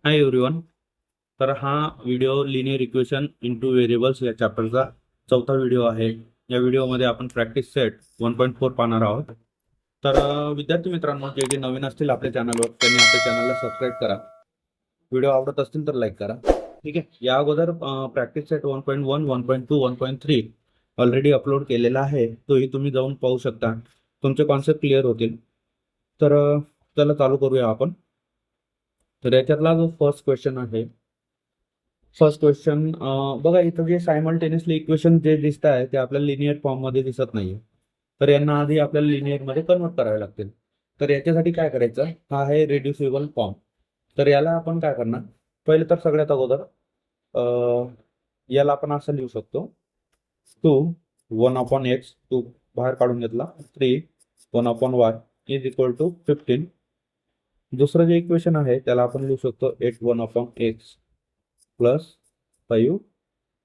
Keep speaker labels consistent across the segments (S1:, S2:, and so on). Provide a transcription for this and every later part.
S1: Hi everyone. तर हा video linear equation into variables या चॅप्टरचा चौथा व्हिडिओ आहे. या व्हिडिओमध्ये आपण प्रॅक्टिस सेट 1.4 पाहणार आहोत. तर विद्यार्थी मित्रांनो, जे जे नवीन असतील आपल्या चॅनलवर त्यांनी आपल्या चॅनलला सबस्क्राईब करा. व्हिडिओ आवडत असतील तर लाईक करा. ठीक आहे. या अगोदर प्रॅक्टिस सेट 1.1, 1.2, 1.3 ऑलरेडी अपलोड केलेला आहे. तोही तुम्ही जाऊन पाहू शकता. तुमचे कॉन्सेप्ट क्लिअर होतील. तर चला चालू करूया आपण. तर याच्यातला जो फर्स्ट क्वेश्चन आहे, फर्स्ट क्वेश्चन बघा, इथं जे सायमल्टेनियसली इक्वेशन जे दिसत आहे ते आपल्याला लिनियर फॉर्म मध्ये दिसत नाहीये. तर यांना आधी आपल्याला लिनियर मध्ये कन्वर्ट करावे लागतील. तर याच्यासाठी काय करायचं, हा आहे रिड्युसिबल फॉर्म. तर याला आपण काय करणार, पहिले तर सगळ्यात अगोदर याला आपण असं लिहू शकतो, 2 1/x, 2 बाहेर काढून घेतला, 3 1/y इज इक्वल टू 15. दुसरं जे इक्वेशन आहे त्याला आपण लिहू शकतो 8 1/x plus 5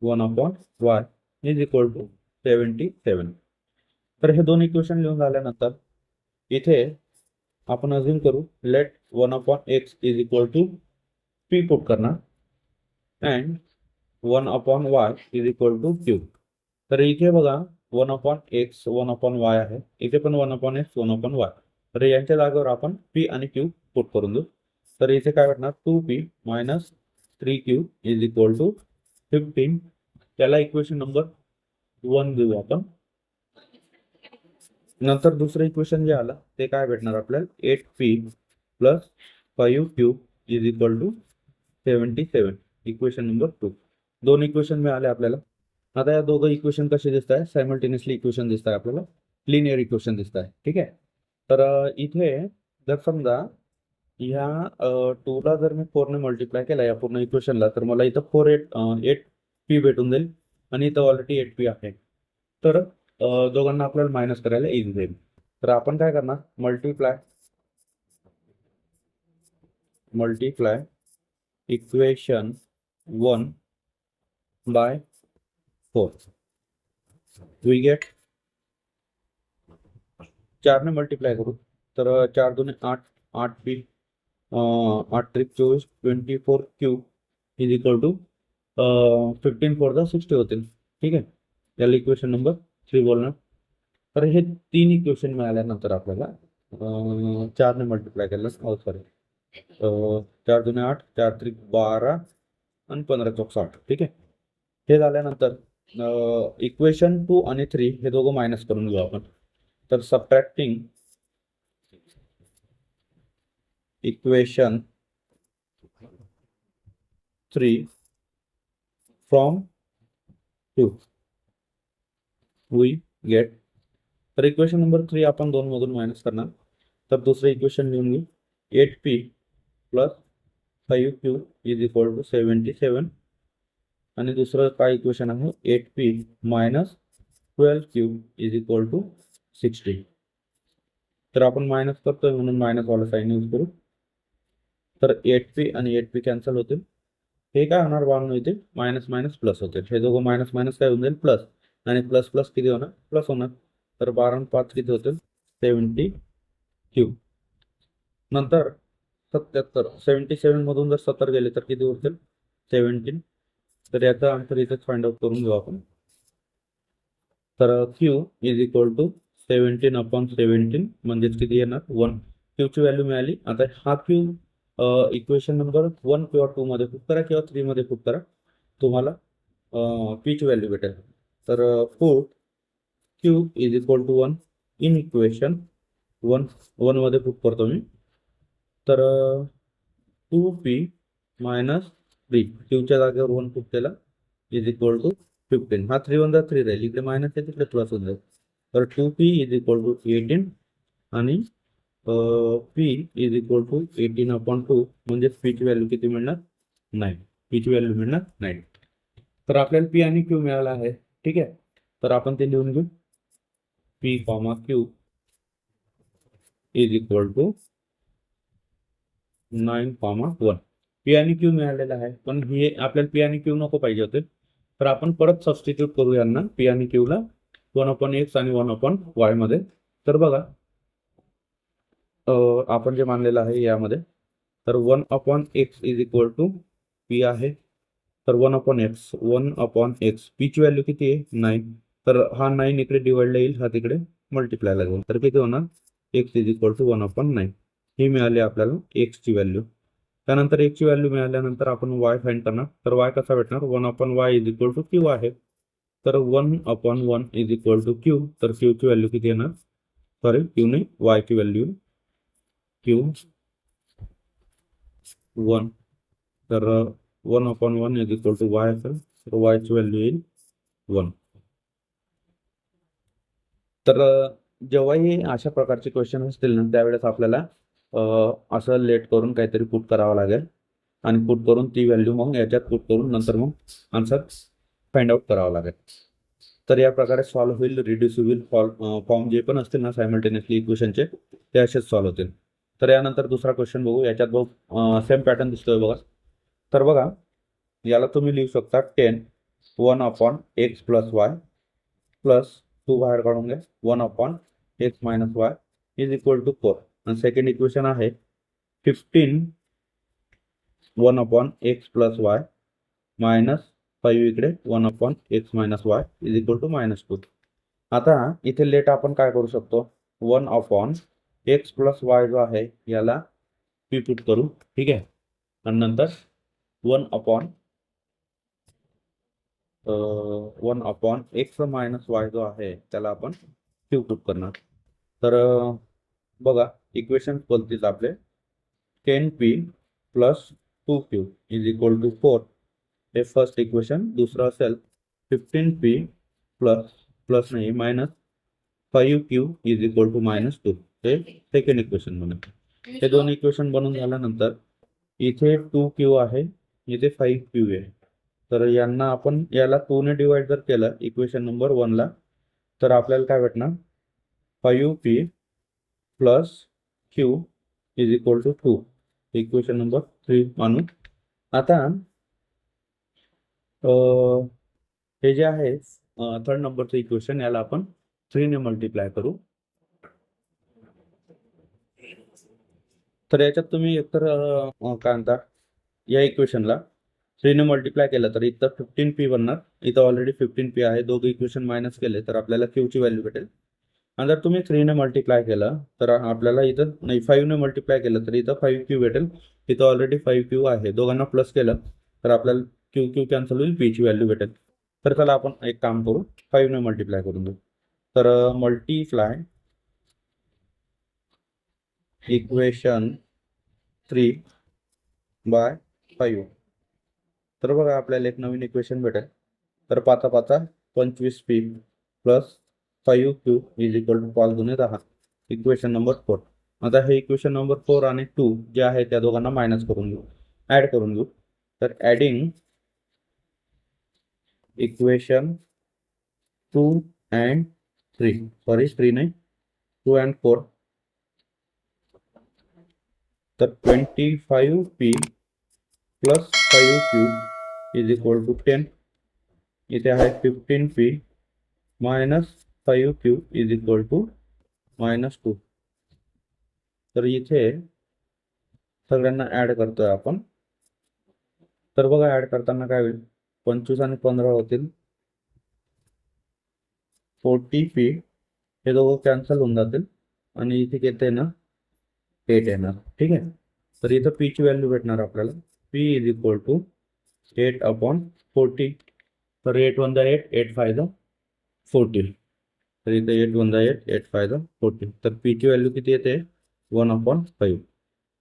S1: 1/y is equal to 77. तर हे दोन इक्वेशन लिहून झाल्यानंतर इथे आपण अजून करू, let 1/x is equal to P put करणार and 1/y is equal to Q. तर इथे बघा 1/x 1/y आहे, इथे पण 1/x 1/y. तर यांच्या जागेवर आपण पी आणि क्यू पुट करून देऊ. तर इथे काय भेटणार, 2p minus 3q is equal to 15. त्याला इक्वेशन नंबर 1 देऊ आपण. नंतर दुसरं इक्वेशन जे आलं ते काय भेटणार आपल्याला, 8p plus 5q is equal to 77. Equation number 2. दोन इक्वेशन मिळाले आपल्याला. आता या दोघं इक्वेशन कसे दिसत आहे, सायमल्टेनियसली इक्वेशन दिसत आहे आपल्याला, लिनियर इक्वेशन दिसत आहे. ठीक आहे. तर इथे जर समजा ह्या 2 ला जर मी 4 ने मल्टिप्लाय केला या पूर्ण इक्वेशनला, तर मला इथं 8p भेटून जाईल आणि इथं ऑलरेडी 8p आहे. तर दोघांना आपल्याला मायनस करायला इझी जाईल. तर आपण काय करणार, multiply equation 1 by 4 we get, 4 ने मल्टिप्लाय करू तर 4 दूने 8, 8p 8 त्रिक 24, 24q इज इक्वल टू 15 4 दा 60 होतील. ठीक आहे. याला इक्वेशन नंबर 3 बोलणार. तर हे तीन इक्वेशन मिळाल्यानंतर आपल्याला 4 ने मल्टिप्लाय केलं, सॉरी 4 दूने 8, 4 त्रिक 12 आणि 15 चौक 60. ठीक आहे. हे झाल्यानंतर इक्वेशन 2 आणि 3 हे दोघं मायनस करून घेऊ आपण. तर subtracting equation 3 from 2 we get. तर इक्वेशन नंबर 3 आपण 2 मधून मायनस करणार. तर दुसरं इक्वेशन लिहून घेऊ, 8p plus 5q is equal to 77. आणि दुसरं काय इक्वेशन आहे, 8p minus 12q is equal to 60. तर आपण मायनस करतोय म्हणून मायनस वाला साईन यूज करू. तर 8p आणि 8p कॅन्सल होतील. हे काय होणार, बाळांनो, इथे मायनस मायनस प्लस होतील. हे दोघं मायनस मायनस काय होऊन जाईल, प्लस. आणि प्लस प्लस किती होणार, प्लस होणार. तर 12 आणि 5 किती होतील, 70q. नंतर 77, 77 मधून जर 70 गेले तर किती होतील, 17. तर याचा आन्सर इथेच फाइंड आउट करून घेऊ आपण. तर q इज इक्वल टू 17/17 म्हणजेच किती येणार, 1. q ची व्हॅल्यू मिळाली. आता हा q इक्वेशन नंबर 1 किंवा 2 मध्ये पुट करा किंवा 3 मध्ये पुट करा, तुम्हाला p ची व्हॅल्यू भेटेल. तर put q is equal to 1 in equation 1 मध्ये पुट करतो मी. तर 2p मायनस 3, क्यूच्या जागेवर 1 पुट केला, इज इक्वल टू 15. हा 3 1 3 राहील, इकडे मायनस आहे तिकडे प्लस होऊन जाईल. तर 2p इज इक्वल टू 18 आणि p इज इक्वल टू 18/2 म्हणजे p ची व्हॅल्यू किती मिळणार, 9. p ची व्हॅल्यू मिळणार 9. तर आपल्याला p आणि q मिळाला आहे. ठीक आहे. तर आपण ते लिहून घेऊ, p, q is equal to 9, 1. P आणि क्यू मिळालेला आहे, पण हे आपल्याला पी आणि क्यू नको पाहिजे होते. तर आपण परत सबस्टिट्यूट करू यांना, पी आणि क्यू ला 1/x आणि 1/y मध्ये. तर बघा आपण जे मानलेलं आहे यामध्ये, तर 1/x is equal to P आहे. तर 1/x पीची व्हॅल्यू किती आहे 9. तर हा 9 इकडे डिवाइडला येईल, हा तिकडे मल्टिप्लायला जाईल. तर किती होणार x इज इक्वल टू 1/9. ही मिळाली आपल्याला एक्सची व्हॅल्यू. त्यानंतर एक्सची व्हॅल्यू मिळाल्यानंतर आपण वाय फाइंड करणार. तर वाय कसा भेटणार 1/y is equal to Q आहे. तर 1/1 इज इक्वल टू क्यू. तर क्यूची व्हॅल्यू किती येणार, सॉरी क्यू नाही वायची व्हॅल्यू क्यू 1. तर 1/1 इज इक्वल टू वाय असेल. तर वायची व्हॅल्यू येईल 1. तर जेव्हाही अशा प्रकारचे क्वेश्चन असतील ना त्यावेळेस आपल्याला असं लेट करून काहीतरी पुट करावं लागेल आणि पुट करून ती व्हॅल्यू मग याच्यात पुट करून नंतर मग आन्सर फाइंड आउट करावं लागेल. तर या प्रकारे सॉल्व्ह होईल. रिड्युसिबल फॉर्म जे पण असतील ना सायमल्टेनियसली इक्वेशनचे ते असेच सॉल्व्ह होतील. तर यानंतर दुसरा क्वेश्चन बघू. याच्यात बघ सेम पॅटर्न दिसतोय बघा. तर बघा याला तुम्ही लिहू शकता 10 1/x प्लस वाय प्लस 2 बाहेर काढून घ्या 1/x minus Y is equal to 4. आणि सेकंड इक्वेशन आहे 15 1/x प्लस वाय मायनस 5 इकडे 1/x minus Y is equal to -2. आता इथे लेट आपण काय करू शकतो 1/x प्लस वाय जो आहे याला पी पुट करू, ठीक आहे. आणि नंतर 1/x मायनस वाय जो आहे त्याला आपण क्यू पुट करणार. तर बघा इक्वेशन बोलतील आपले 10p plus 2q is equal to 4. हे फर्स्ट इक्वेशन. दुसरं असेल 15p प्लस प्लस नाही minus 5q is equal to -2. हे सेकंड इक्वेशन बनवतो. हे दोन इक्वेशन बनवून झाल्यानंतर इथे 2q आहे, इथे 5q आहे. तर यांना आपण याला 2 ने डिवाइड जर केलं इक्वेशन नंबर 1 ला तर आपल्याला काय भेटणार 5p plus q is equal to 2. Equation number 3 मानू. आता हे जे आहे थर्ड नंबरचं इक्वेशन याला आपण 3 ने मल्टिप्लाय करू. तर याच्यात तुम्ही एकतर काय म्हणता या इक्वेशनला 3 ने मल्टिप्लाय केलं तर इथं 15p बनणार. इथं ऑलरेडी 15p आहे. दोघं इक्वेशन मायनस केले तर आपल्याला क्यूची व्हॅल्यू भेटेल. आणि जर तुम्ही 3 ने मल्टिप्लाय केलं तर आपल्याला इथं नाही 5 ने मल्टिप्लाय केलं तर इथं 5q भेटेल. इथं ऑलरेडी 5q आहे. दोघांना प्लस केलं तर आपल्याला क्यू कॅन्सल होईल, पीची व्हॅल्यू भेटेल. तर चला आपण एक काम करू 5 ने मल्टिप्लाय करून देऊ. तर मल्टिप्लाय इक्वेशन 3 बाय 5. तर बघा आपल्याला एक नवीन इक्वेशन भेटेल. तर 5 25p plus 5q is equal to 5 गुणे 10. Equation number 4. आता हे इक्वेशन नंबर 4 आणि 2 जे आहे त्या दोघांना मायनस करून घेऊ, ऍड करून घेऊ. तर ऍडिंग इक्वेशन 2 अँड 3 सॉरी 3 नाही 2 अँड 4. तर 25p plus 5q is equal to 10. इथे आहे 15p minus 5q is equal to -2. तर इथे सगळ्यांना ऍड करतोय आपण. तर बघा ऍड करताना काय होईल 25 आणि 15 होतील 40p. हे दोघं कॅन्सल होऊन जातील आणि इथे येते ना 8 येणार, ठीक आहे. तर इथं p ची व्हॅल्यू भेटणार आपल्याला p इज इक्वल टू 8/40. तर 8 1 8 8 5 40. तर इथे 8 1 8 8 5 40. तर p ची व्हॅल्यू किती येते 1/5.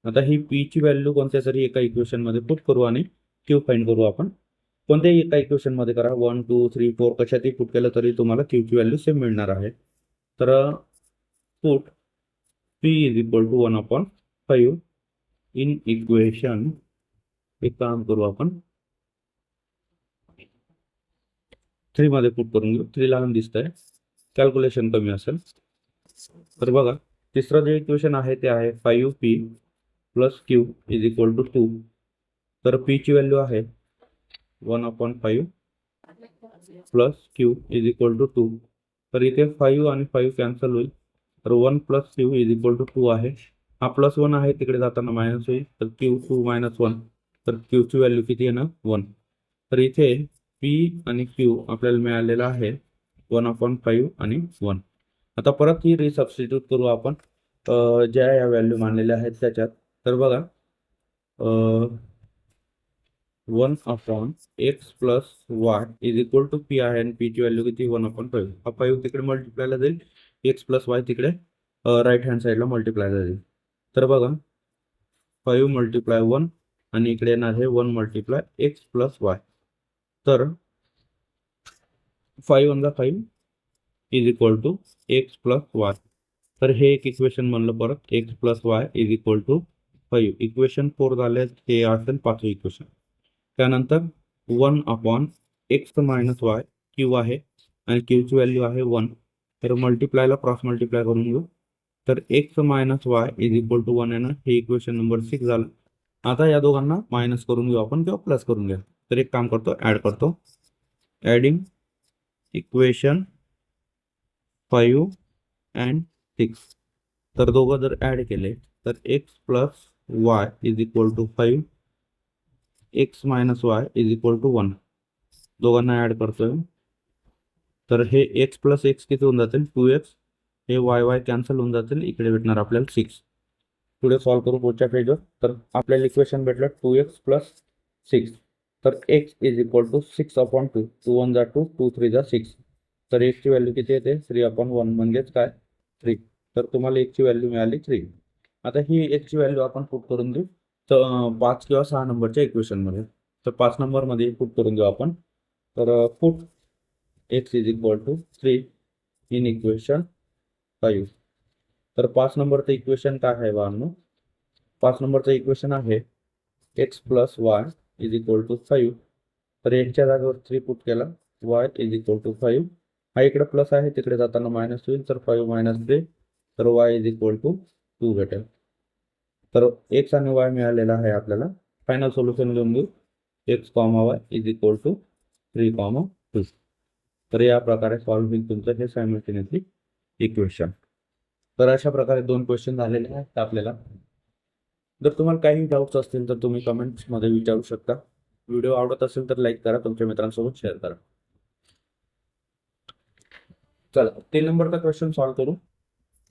S1: आता ही p ची व्हॅल्यू कोणत्या तरी एका इक्वेशन मध्ये पुट करू आणि q फाइंड करू आपण. कोणत्याही एका इक्वेशन मध्ये करा 1 2 3 4 कशातही पुट केलं तरी तुम्हाला q ची व्हॅल्यू सेम मिळणार आहे. तर put p is equal to 1/5 in equation. एक काम करू आपण 3 मध्ये पुट करून घेऊ. 3 लहान दिसतंय, कॅल्क्युलेशन कमी असेल. तर बघा तिसरं जे इक्वेशन आहे ते आहे 5p plus q is equal to 2. तर p ची व्हॅल्यू आहे 1/5 plus q is equal to 2. तर इथे 5 आणि 5 कॅन्सल होईल. तर 1 plus q is equal to 2 आहे. हा +1 आहे, तिकडे जाताना मायनस होईल, तर Q2 - 1, तर Qची व्हॅल्यू किती आहे ना 1. तर इथे P आणि Q आपल्याला मिळालेला आहे 1/5 आणि 1. आता परत ही रिसबस्टिट्यूट करू आपण ज्या या व्हॅल्यू मानलेल्या आहेत त्याच्यात. तर बघा 1/x + y = P आहे आणि P ची व्हॅल्यू किती 1/5. हा 5 तिकडे मल्टिप्लायला जाईल, x + y तिकडे राईट हँड साईडला मल्टिप्लायला जाईल. तर बघा 5 × 1 आणि इकडे येणार आहे 1 × x + y. तर 5 × 5 = x + y. तर हे एक इक्वेशन म्हणलं परत, x + y = 5. इक्वेशन 4 झाले, हे असेल 5वे इक्वेशन. त्यानंतर 1/x - y Q आहे आणि Qची व्हॅल्यू आहे 1. तर मल्टिप्लायला क्रॉस मल्टिप्लाय करून घेऊ. तर x - y = 1 आहे ना, हे इक्वेशन नंबर 6 झालं. आता या दोघांना मायनस करून घेऊ आपण किंवा प्लस करून घ्या. तर एक काम करतो, ऍड करतो. Adding equation 5 and 6. तर दोघं जर ऍड केले तर x + y = 5, x - y = 1. दोघांना ऍड करतोय. तर हे x + x किती होऊन जातील 2x, हे y कॅन्सल होऊन जातील, इकडे भेटणार आपल्याला 6. पुढे सॉल्व्ह करू पुढच्या पेजवर. तर आपल्याला इक्वेशन भेटलं 2x + 6. तर x = 6/2. 2 1 जा 2, 2 3 जा 6. तर x ची व्हॅल्यू किती येते 3/1, म्हणजेच काय 3. तर तुम्हाला x ची व्हॅल्यू मिळाली 3. आता ही x ची व्हॅल्यू आपण पुट करून देऊ तर 5 किंवा 6 नंबरच्या इक्वेशनमध्ये. तर 5 नंबरमध्ये पुट करून देऊ आपण. तर पुट x = 3 इन इक्वेशन 5. तर 5 नंबरचं इक्वेशन काय आहे बाळांनो? 5 नंबरचं इक्वेशन आहे x + y = 5. तर एक्सच्या जागेवर 3 पुट केला, y = 5. हा इकडे प्लस आहे, तिकडे जाताना मायनस होईल, तर 5 - 3, तर y = 2 भेटेल. तर x आणि y मिळालेला आहे आपल्याला. फायनल सोल्युशन लिहून घेऊ, x, y = 3, 2. तर या प्रकारे सॉल्व्ह होईल तुमचं हे सायमल्टेनियसली इक्वेशन. तर अशा प्रकारे 2 क्वेश्चन झालेले आहेत आपल्याला. जर तुम्हाला काही डाऊट्स असतील तर तुम्ही कमेंट्समध्ये विचारू शकता. व्हिडिओ आवडत असेल तर लाईक करा, तुमच्या मित्रांसोबत शेअर करा. चला 3 नंबरचा क्वेश्चन सॉल्व्ह करू.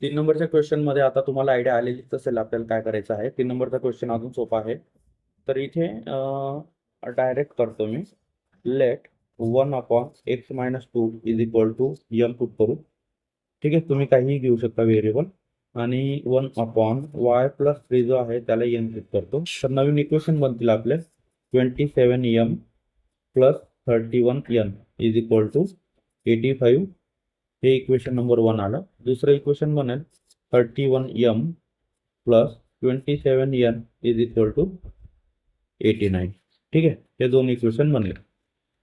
S1: 3 नंबरच्या क्वेश्चन मध्ये आता तुम्हाला आयडिया आलेलीच असेल आपल्याला काय करायचं आहे. 3 नंबरचा क्वेश्चन अजून सोपा आहे. तर इथे डायरेक्ट करतो मी. लेट 1/x - 2 = m पुट करू. ठीक आहे, तुम्ही काहीही घेऊ शकता व्हेरिएबल. आणि 1/y + 3 जो आहे त्याला n पुट करतो. तर नवीन इक्वेशन बनतील आपले 27m + 31n = 85. हे इक्वेशन नंबर 1 आलं. दुसरं इक्वेशन बनेल 31m + 27n = 89. ठीक आहे, हे दोन इक्वेशन बनले.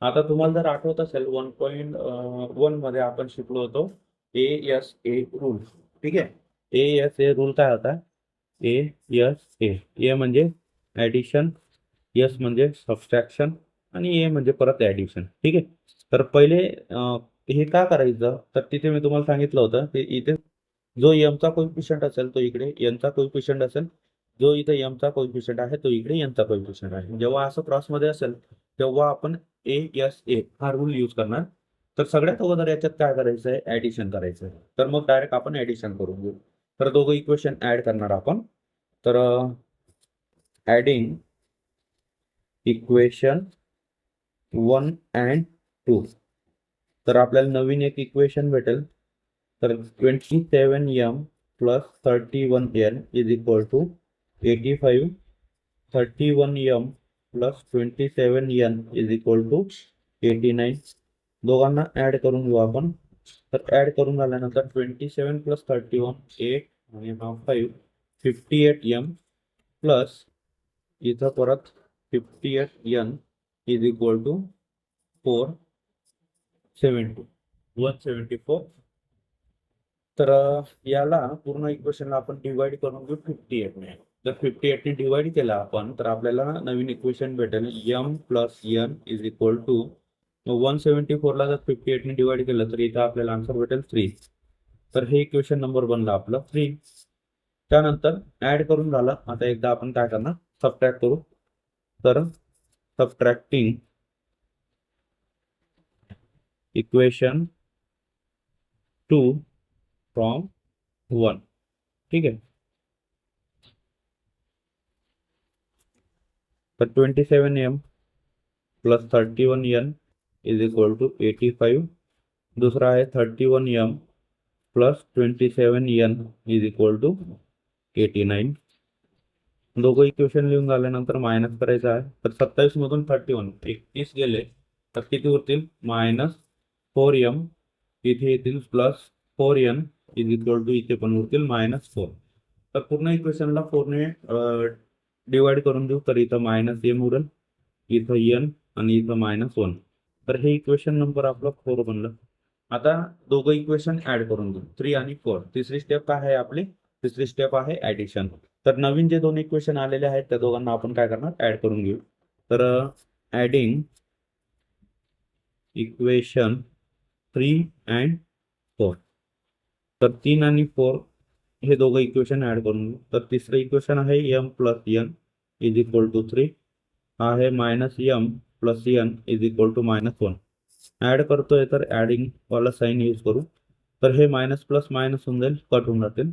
S1: आता तुम्हाला जर आठवत असेल 1.1 मध्ये आपण शिकलो होतो ASA रूल. ठीक आहे, ASA रूल काय होता? A म्हणजे ॲडिशन, S म्हणजे सबस्ट्रॅक्शन आणि A म्हणजे परत ॲडिशन. ठीक आहे, तर पहिले हे का करायचं, तर तिथे मी तुम्हाला सांगितलं होतं की इथे जो एमचा कोइफिशियंट असेल तो इकडे एनचा कोइफिशियंट असेल, जो इथे एमचा कोइफिशियंट आहे तो इकडे एनचा कोइफिशियंट आहे. जेव्हा असं क्रॉसमध्ये असेल तेव्हा आपण ASA हा रूल यूज करणार. तर सगळ्यात अगोदर याच्यात काय करायचं आहे, ॲडिशन करायचं आहे. तर मग डायरेक्ट आपण ॲडिशन करून घेऊ. तर दोघं इक्वेशन ॲड करणार आपण. तर ॲडिंग इक्वेशन 1 and 2. तर आपल्याला नवीन एक इक्वेशन भेटेल. तर 27m + 31n = 85. 31m + 27n = 89. दोघांना ऍड करून घेऊ आपण. तर ऍड करून झाल्यानंतर 27 + 31 8 आणि हा 5 58m प्लस इथं परत 58n = 470 174. तर याला पूर्ण इक्वेशनला आपण डिवाइड करून घेऊ 58 ने. जर 58 ने डिवाइड केला आपण तर आपल्याला नवीन इक्वेशन भेटेल m + n = 174 ला जर 58 ने डिवाइड केलं तर इथं आपल्याला आन्सर भेटेल 3. तर हे इक्वेशन नंबर बनला आपलं 3. त्यानंतर ऍड करून झालं. आता एकदा आपण काय करणार, सबट्रॅक्ट करू. तर सबट्रॅक्टिंग इक्वेशन 2 फ्रॉम 1. ठीक आहे. तर 27m plus 31n is equal to 85. दूसरा आहे 31m plus 27n is equal to 89. दोघं इक्वेशन लिहून झाल्यानंतर मायनस करायचं आहे. तर 27 मधून 31 31 गेले तर किती उरतील, -4m. इथे येतील +4n इज इक्वल टू, इथे पण उरतील -4. तर पूर्ण इक्वेशनला 4ने डिवाइड करून देऊ. तर इथं -m उरेल, इथं n आणि इथं -1. तर हे इक्वेशन नंबर आपलं 4 बनलं. आता दोघं इक्वेशन ऍड करून देऊ, 3 आणि 4. तिसरी स्टेप काय आहे आपली, तिसरी स्टेप आहे ऍडिशन. तर नवीन जे दोन इक्वेशन आलेले आहेत त्या दोघांना आपण काय करणार, ऍड करून घेऊ. तर ऍडिंग इक्वेशन 3 अँड 4. तर 3 आणि 4 हे दोघं इक्वेशन ऍड करून घेऊ. तर तिसरं इक्वेशन आहे m plus n is equal to 3. आहे -m plus n is equal to -1. Add करतोय तर ऍडिंग वाला साईन यूज करू. तर हे मायनस प्लस मायनस होऊन जाईल, कट होऊन जातील.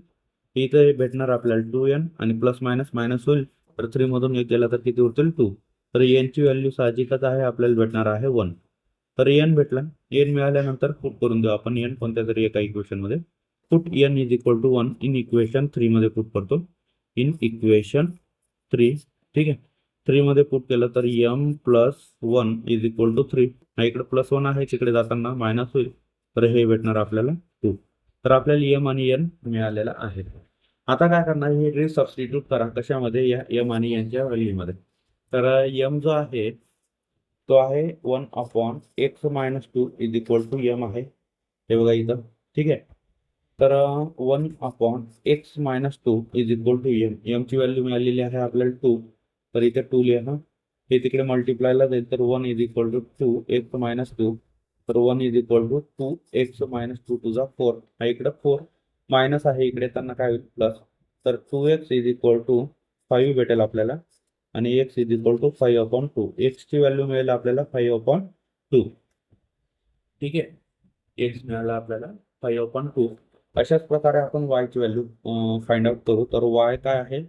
S1: इथे हे भेटणार आपल्याला 2n आणि प्लस मायनस मायनस होईल. तर 3 मधून एक गेला तर किती उरतील, 2. तर n ची व्हॅल्यू साहजिकच आहे, आपल्याला भेटणार आहे 1. तर n भेटला. n मिळाल्यानंतर पुट करून देऊ आपण n कोणत्या तरी एका इक्वेशन मध्ये. Put n is equal to 1 in equation 3 मध्ये पुट करतो, इन इक्वेशन 3. ठीक आहे. 3 मध्ये पुट केलं तर m plus 1 is equal to 3. इकडे +1 आहे, तिकडे जाताना मायनस होईल. तर हे भेटणार आपल्याला 2. तर आपल्याला m आणि n मिळालेला आहे. आता काय करणार, हे रिसबस्टिट्यूट करा कशामध्ये, या m आणि n च्या व्हॅल्यूमध्ये. तर m जो आहे तो आहे 1/x-2 is equal to m आहे, हे बघा इथं. ठीक आहे. तर 1/x-2 is equal to m ची व्हॅल्यू मिळालेली आहे आपल्याला 2. तर इथे 2 लिहा. हे तिकडे मल्टिप्लायला जाईल तर 1 इज इक्वल टू 2x-2. तर 1 is equal to 2x-2 to जा 4. हा इकडे 4 मायनस आहे, इकडे त्यांना काय होईल, प्लस. तर 2x इज इक्वल टू 5 भेटेल आपल्याला आणि x is equal to 5/2. x ची व्हॅल्यू मिळेल आपल्याला 5/2. ठीक आहे. x मिळाला आपल्याला 5/2. अशाच प्रकारे आपण y ची व्हॅल्यू फाइंड आउट करू. तर y काय आहे,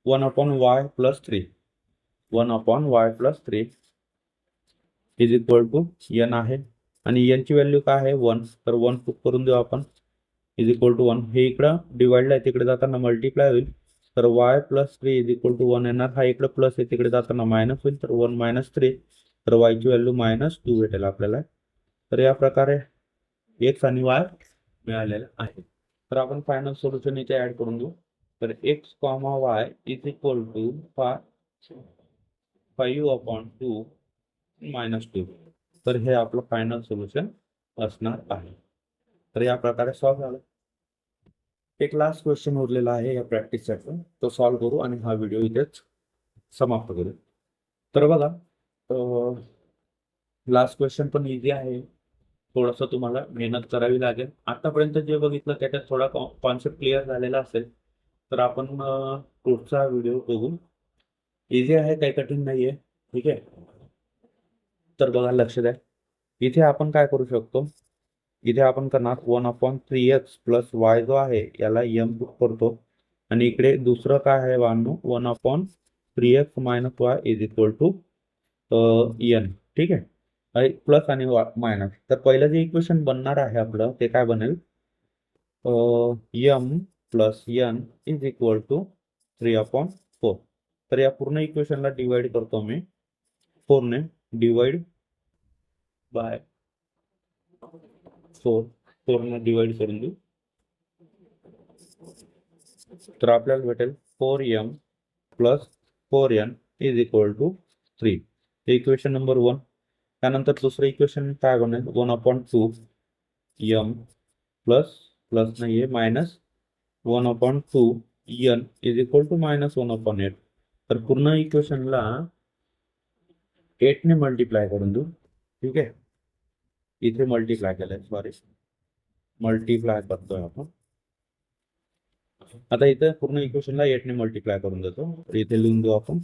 S1: 1/y plus 3. 1/y plus 3 is equal to n आहे. आणि n ची व्हॅल्यू काय आहे, 1. तर 1 पुट करून देऊ आपण, इज इक्वल टू 1. हे इकडं डिवाइडला आहे, तिकडे जाताना मल्टिप्लाय होईल. तर y plus 3 is equal to 1 येणार. हा इकडे प्लस आहे, तिकडे जाताना मायनस होईल. तर 1 - 3. तर y ची व्हॅल्यू -2 भेटेल आपल्याला. तर या प्रकारे x आणि y मिळालेलं आहे. तर आपण फायनल सोल्युशन इथे ऍड करून देऊ. तर x, y is equal to 5/2 -2. तर हे आपलं फायनल सोल्युशन असणार आहे. तर या प्रकारे सॉल्व्ह झालं. एक लास्ट क्वेश्चन उरलेला आहे या प्रॅक्टिससाठी, तो सॉल्व्ह करू आणि हा व्हिडिओ इथेच समाप्त करू. तर बघा, लास्ट क्वेश्चन पण इझी आहे, थोडंसं तुम्हाला मेहनत करावी लागेल. आतापर्यंत जे बघितलं त्याच्यात थोडा कॉन्सेप्ट क्लिअर झालेला असेल. तर आपण पुढचा व्हिडिओ बघू. इझी आहे, काही कठीण नाहीये. ठीक आहे. तर बघा, लक्ष द्या. इथे आपण काय करू शकतो, इथे आपण करणार 1/3x प्लस y जो आहे याला m पुट करतो. आणि इकडे दुसरं काय आहे वाढणं, 1/3x minus y is equal to n. ठीक आहे. प्लस आणि मायनस. तर पहिलं जे इक्वेशन बनणार आहे आपलं ते काय बनेल, m plus n is equal to 3/4. तर या पूर्ण इक्वेशनला डिवाइड करतो मी 4 ने. डिवाइड बाय 4 ने डिवाइड करून देऊ. तर आपल्याला भेटेल 4m plus 4n is equal to 3. हे इक्वेशन नंबर 1. त्यानंतर दुसरं इक्वेशन काय बनेल, 1/2m प्लस प्लस नाही आहे minus 1/2n is equal to -1/8. तर पूर्ण इक्वेशनला 8 ने मल्टिप्लाय करून देऊ. ठीक आहे. इथे मल्टिप्लाय केलंय, सॉरी, मल्टिप्लाय करतोय आपण. आता इथे पूर्ण इक्वेशनला 8 ने मल्टिप्लाय करून देतो. तर इथे लिहून देऊ आपण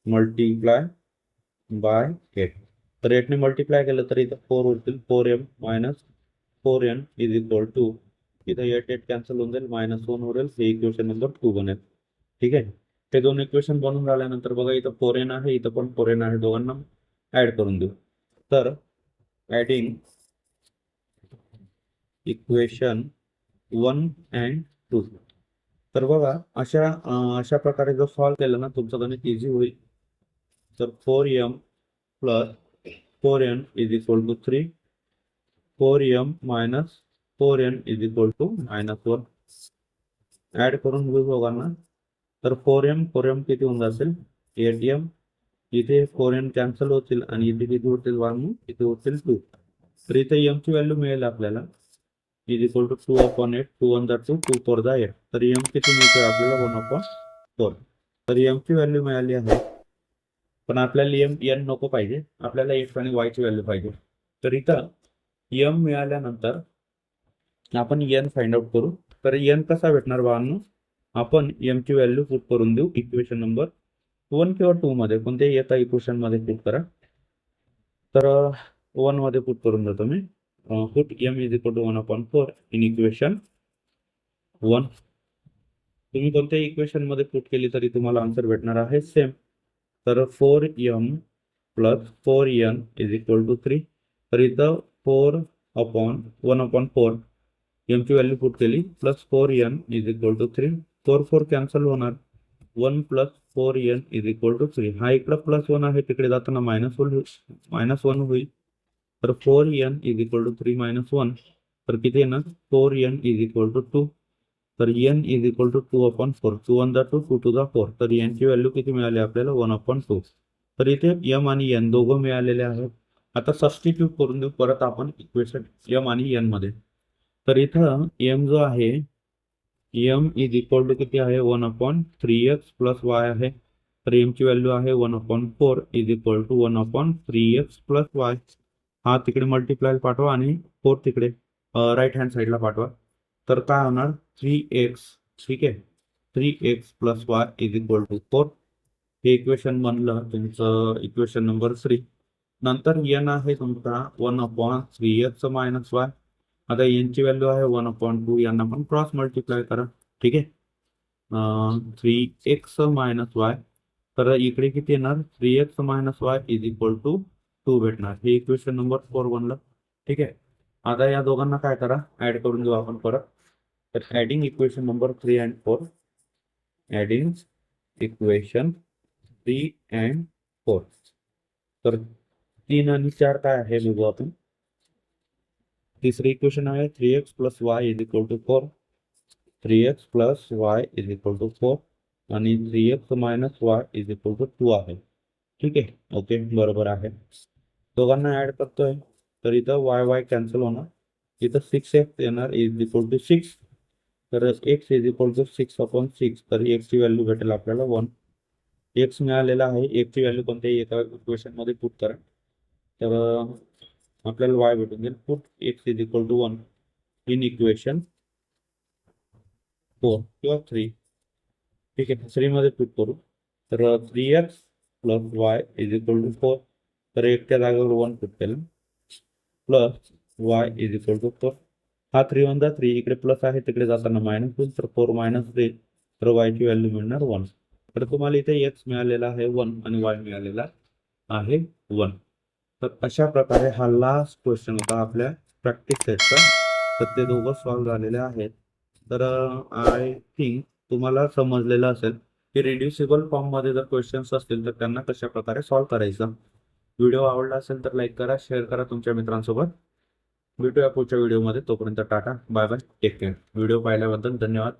S1: मल्टिप्लाय बाय 8. तर 8 ने मल्टिप्लाय केलं तर इथं 4 होतील. 4m minus 4n is equal to, इथं 8 8 कॅन्सल होऊन जाईल, -1 उरेल. हे इक्वेशन नंबर 2 बनेल. ठीक आहे. हे दोन इक्वेशन बनून झाल्यानंतर बघा इथं 4n आहे, इथं पण 4n आहे, दोघांना ऍड करून देऊ. तर ऍडिंग इक्वेशन 1 and 2. तर बघा अशा प्रकारे जर सॉल्व केलं ना तुमचं गणित इझी होईल. तर 4m plus 4n is equal to 3, 4m minus 4n is equal to -1. Add करून घेऊ दोघांना. तर 4m किती होऊन जाईल 8m, इथे 4n कॅन्सल होतील आणि इथे किती होतील 1, इथे होतील 2. तर इथे m ची व्हॅल्यू मिळेल आपल्याला इज इक्वल टू 2/8, 2 1 2, 2 4 8. तर m किती मिळतोय आपल्याला 1/4. तर m ची व्हॅल्यू मिळाली आहे, पण आपल्याला n नको पाहिजे, आपल्याला x आणि y ची व्हॅल्यू पाहिजे. तर इथं m मिळाल्यानंतर आपण n फाइंड आउट करू. तर n कसा भेटणार बाळांनो, आपण m ची व्हॅल्यू पुट करून देऊ इक्वेशन नंबर 1 किंवा 2 मध्ये, कोणत्याही एका इक्वेशन मध्ये पुट करा. तर 1 मध्ये पुट करून देतो मी. Put m is equal to 1/4 in equation 1. तुम्ही कोणत्याही इक्वेशन मध्ये पुट केली तरी तुम्हाला आन्सर भेटणार आहे सेम. तर 4m plus 4n is equal to 3. तर इथं 4/1/4 m ची व्हॅल्यू पुट केली, plus 4n is equal to 3. 4 4 cancel होणार, 1 plus 4n is equal to 3. हा इकडं +1 आहे, तिकडे जाताना -1 होईल. तर 4n इज इक्वल टू 3 - 1. तर किती येणार 4n इज इक्वल टू 2. तर n इज इक्वल टू 2/4. 2 1 2, 2 2 4. तर n ची व्हॅल्यू किती मिळाली आपल्याला 1/2. तर इथे m आणि n दोघं मिळालेले आहेत. आता सबस्टिट्यूट करून देऊ परत आपण इक्वेशन m आणि n मध्ये. तर इथं m जो आहे m इज इक्वल टू किती आहे 1/3x प्लस y आहे. तर m ची व्हॅल्यू आहे 1/4 is equal to 1/3x plus y. हा तिकडे मल्टिप्लाय पाठवा आणि 4 तिकडे राईट हँड साईडला पाठवा. तर काय होणार 3x. ठीक आहे, 3x plus y is equal to 4. हे इक्वेशन बनलं तुमचं इक्वेशन नंबर 3. नंतर n आहे तुमचा 1/3x मायनस y. आता n ची व्हॅल्यू आहे 1/2, यांना पण क्रॉस मल्टिप्लाय करा. ठीक आहे, 3x मायनस y. तर इकडे किती येणार 3x minus y is equal to 2 भेटणार. हे इक्वेशन नंबर 4 बनलं. ठीक आहे, आता या दोघांना काय करा ऍड करून देऊ आपण परत. तर adding equation number 3 and 4. Adding equation 3 and 4. तर 3 आणि 4 काय आहे बघू आपण. तिसरे इक्वेशन आहे 3x plus y is equal to 4. 3x plus y is equal to 4 आणि 3x minus y is equal to 2 आहे. ठीक आहे, ओके बरोबर आहे. दोघांना ऍड करतोय तर इथं y कॅन्सल होणार, इथं 6x येणार इज इक्वल टू 6. तर x इज इक्वल टू 6/6. तर x ची व्हॅल्यू भेटेल आपल्याला 1. x मिळालेला आहे, x ची व्हॅल्यू कोणत्याही एका इक्वेशन मध्ये पुट करा. तर आपल्याला y भेटून जाईल. Put x is equal to 1 in equation 4 किंवा 3. ठीक आहे, 3 मध्ये पुट करू. तर 3x plus y is equal to 4. तर एकट्या जागेवर 1 पुट केलं, plus y is equal to 4. हा 3 1 3, इकडे प्लस आहे तिकडे जाताना मायनस होईल. तर 4 - 3. तर y ची व्हॅल्यू मिळणार 1. तर तुम्हाला इथे x मिळालेला आहे 1 आणि y मिळालेला आहे 1. तर अशा प्रकारे हा लास्ट क्वेश्चन होता आपल्या प्रॅक्टिस सेटचा. तर ते दोघं सॉल्व्ह झालेले आहेत. तर आय थिंक तुम्हाला समजलेलं असेल की रिड्युसिबल फॉर्म मध्ये जर क्वेश्चन्स असतील तर त्यांना कशा प्रकारे सॉल्व्ह करायचं. व्हिडिओ आवडला असेल तर लाईक करा, शेअर करा तुमच्या मित्रांसोबत. भेटूया पुढच्या व्हिडिओमध्ये. तोपर्यंत tata, bye bye, take care. Video पाहिल्याबद्दल धन्यवाद.